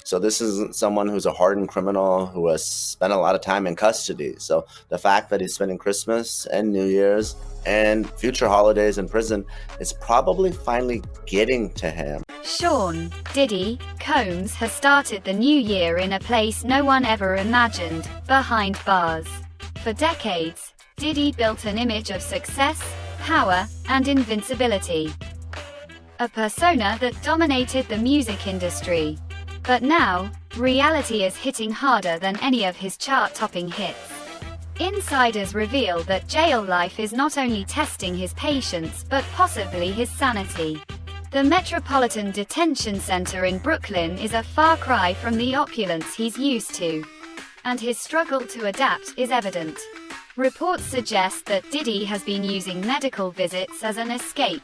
So this is someone who's a hardened criminal who has spent a lot of time in custody. So the fact that he's spending Christmas and New Year's and future holidays in prison is probably finally getting to him. Sean Diddy Combs has started the new year in a place no one ever imagined, behind bars. For decades, Diddy built an image of success, power, and invincibility. A persona that dominated the music industry. But now, reality is hitting harder than any of his chart-topping hits. Insiders reveal that jail life is not only testing his patience but possibly his sanity. The Metropolitan Detention Center in Brooklyn is a far cry from the opulence he's used to. And his struggle to adapt is evident. Reports suggest that Diddy has been using medical visits as an escape,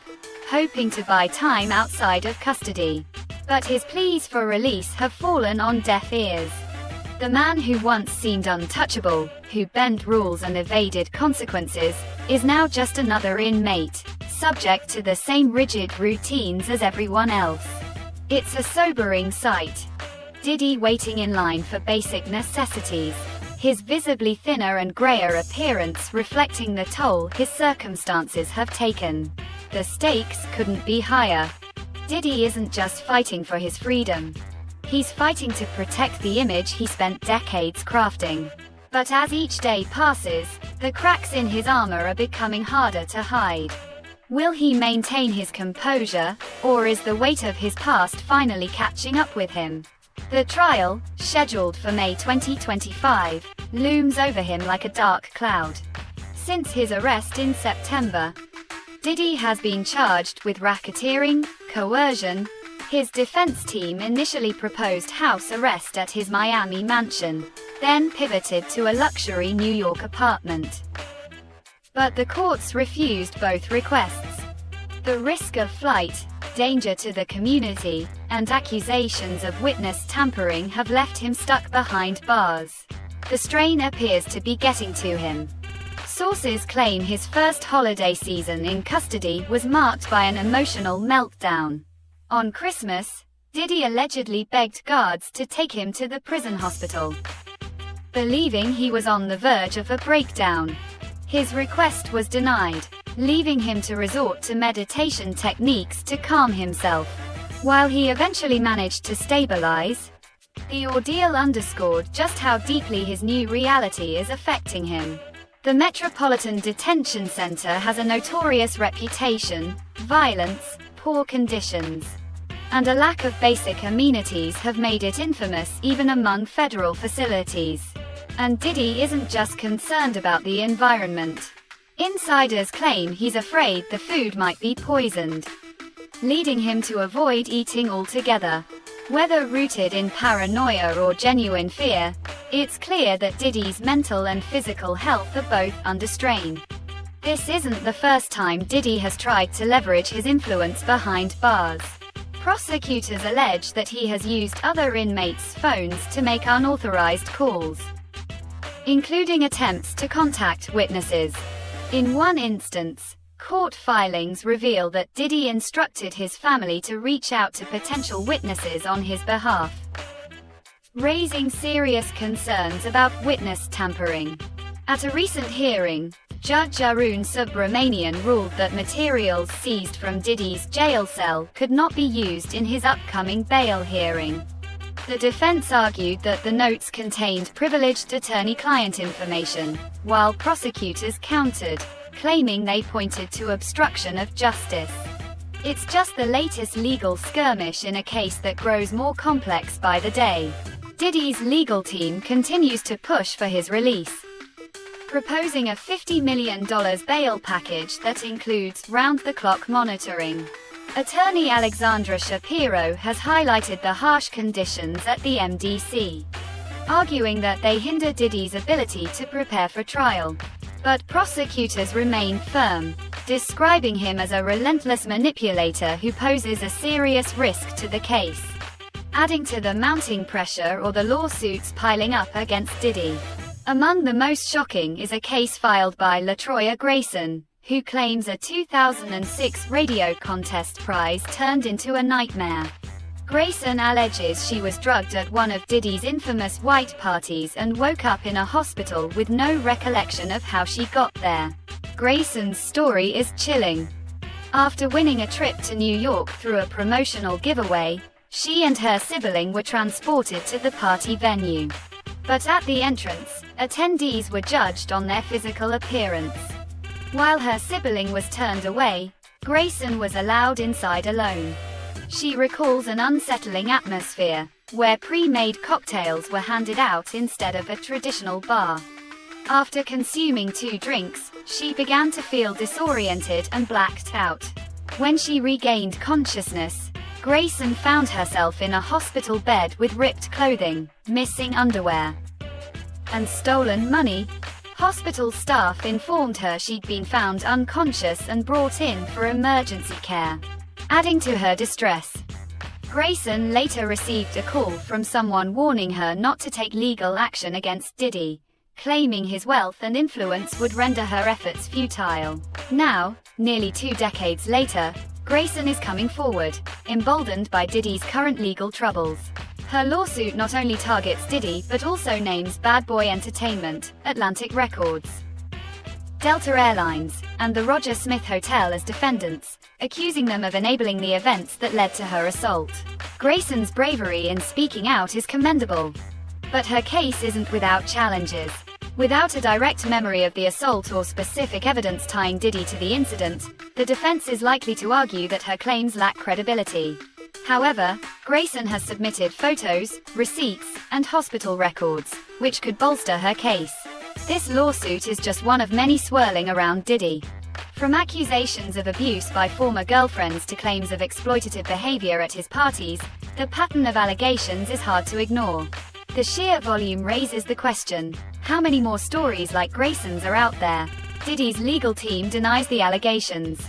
hoping to buy time outside of custody. But his pleas for release have fallen on deaf ears. The man who once seemed untouchable, who bent rules and evaded consequences, is now just another inmate, subject to the same rigid routines as everyone else. It's a sobering sight. Diddy waiting in line for basic necessities, his visibly thinner and grayer appearance reflecting the toll his circumstances have taken. The stakes couldn't be higher. Diddy isn't just fighting for his freedom. He's fighting to protect the image he spent decades crafting. But as each day passes, the cracks in his armor are becoming harder to hide. Will he maintain his composure, or is the weight of his past finally catching up with him? The trial, scheduled for May 2025, looms over him like a dark cloud. Since his arrest in September, Diddy has been charged with racketeering, coercion. His defense team initially proposed house arrest at his Miami mansion, then pivoted to a luxury New York apartment. But the courts refused both requests. The risk of flight, danger to the community, and accusations of witness tampering have left him stuck behind bars. The strain appears to be getting to him. Sources claim his first holiday season in custody was marked by an emotional meltdown. On Christmas, Diddy allegedly begged guards to take him to the prison hospital, believing he was on the verge of a breakdown. His request was denied, leaving him to resort to meditation techniques to calm himself. While he eventually managed to stabilize, the ordeal underscored just how deeply his new reality is affecting him. The Metropolitan Detention Center has a notorious reputation: violence, poor conditions, and a lack of basic amenities have made it infamous even among federal facilities. And Diddy isn't just concerned about the environment. Insiders claim he's afraid the food might be poisoned, leading him to avoid eating altogether. Whether rooted in paranoia or genuine fear, it's clear that Diddy's mental and physical health are both under strain. This isn't the first time Diddy has tried to leverage his influence behind bars. Prosecutors allege that he has used other inmates' phones to make unauthorized calls, including attempts to contact witnesses. In one instance, court filings reveal that Diddy instructed his family to reach out to potential witnesses on his behalf, raising serious concerns about witness tampering. At a recent hearing, Judge Arun Subramanian ruled that materials seized from Diddy's jail cell could not be used in his upcoming bail hearing. The defense argued that the notes contained privileged attorney-client information, while prosecutors countered, claiming they pointed to obstruction of justice. It's just the latest legal skirmish in a case that grows more complex by the day. Diddy's legal team continues to push for his release, proposing a $50 million bail package that includes round-the-clock monitoring. Attorney Alexandra Shapiro has highlighted the harsh conditions at the MDC, arguing that they hinder Diddy's ability to prepare for trial. But prosecutors remain firm, describing him as a relentless manipulator who poses a serious risk to the case, adding to the mounting pressure or the lawsuits piling up against Diddy. Among the most shocking is a case filed by LaTroya Grayson, who claims a 2006 radio contest prize turned into a nightmare. Grayson alleges she was drugged at one of Diddy's infamous white parties and woke up in a hospital with no recollection of how she got there. Grayson's story is chilling. After winning a trip to New York through a promotional giveaway, she and her sibling were transported to the party venue. But at the entrance, attendees were judged on their physical appearance. While her sibling was turned away, Grayson was allowed inside alone. She recalls an unsettling atmosphere, where pre-made cocktails were handed out instead of a traditional bar. After consuming 2 drinks, she began to feel disoriented and blacked out. When she regained consciousness, Grayson found herself in a hospital bed with ripped clothing, missing underwear, and stolen money. Hospital staff informed her she'd been found unconscious and brought in for emergency care, adding to her distress. Grayson later received a call from someone warning her not to take legal action against Diddy, claiming his wealth and influence would render her efforts futile. Now, nearly 2 decades later, Grayson is coming forward, emboldened by Diddy's current legal troubles. Her lawsuit not only targets Diddy but also names Bad Boy Entertainment, Atlantic Records, Delta Airlines, and the Roger Smith Hotel as defendants, accusing them of enabling the events that led to her assault. Grayson's bravery in speaking out is commendable. But her case isn't without challenges. Without a direct memory of the assault or specific evidence tying Diddy to the incident, the defense is likely to argue that her claims lack credibility. However, Grayson has submitted photos, receipts, and hospital records, which could bolster her case. This lawsuit is just one of many swirling around Diddy. From accusations of abuse by former girlfriends to claims of exploitative behavior at his parties, the pattern of allegations is hard to ignore. The sheer volume raises the question, how many more stories like Grayson's are out there? Diddy's legal team denies the allegations,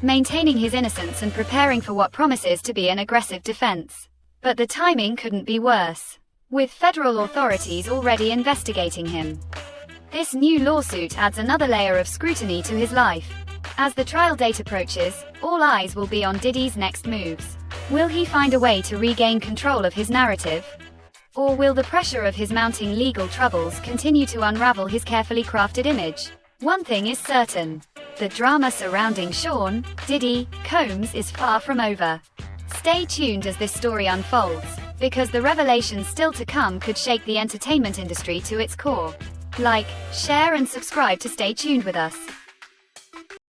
maintaining his innocence and preparing for what promises to be an aggressive defense. But the timing couldn't be worse, with federal authorities already investigating him. This new lawsuit adds another layer of scrutiny to his life. As the trial date approaches, all eyes will be on Diddy's next moves. Will he find a way to regain control of his narrative? Or will the pressure of his mounting legal troubles continue to unravel his carefully crafted image? One thing is certain. The drama surrounding Sean, Diddy, Combs is far from over. Stay tuned as this story unfolds, because the revelations still to come could shake the entertainment industry to its core. Like, share and subscribe to stay tuned with us.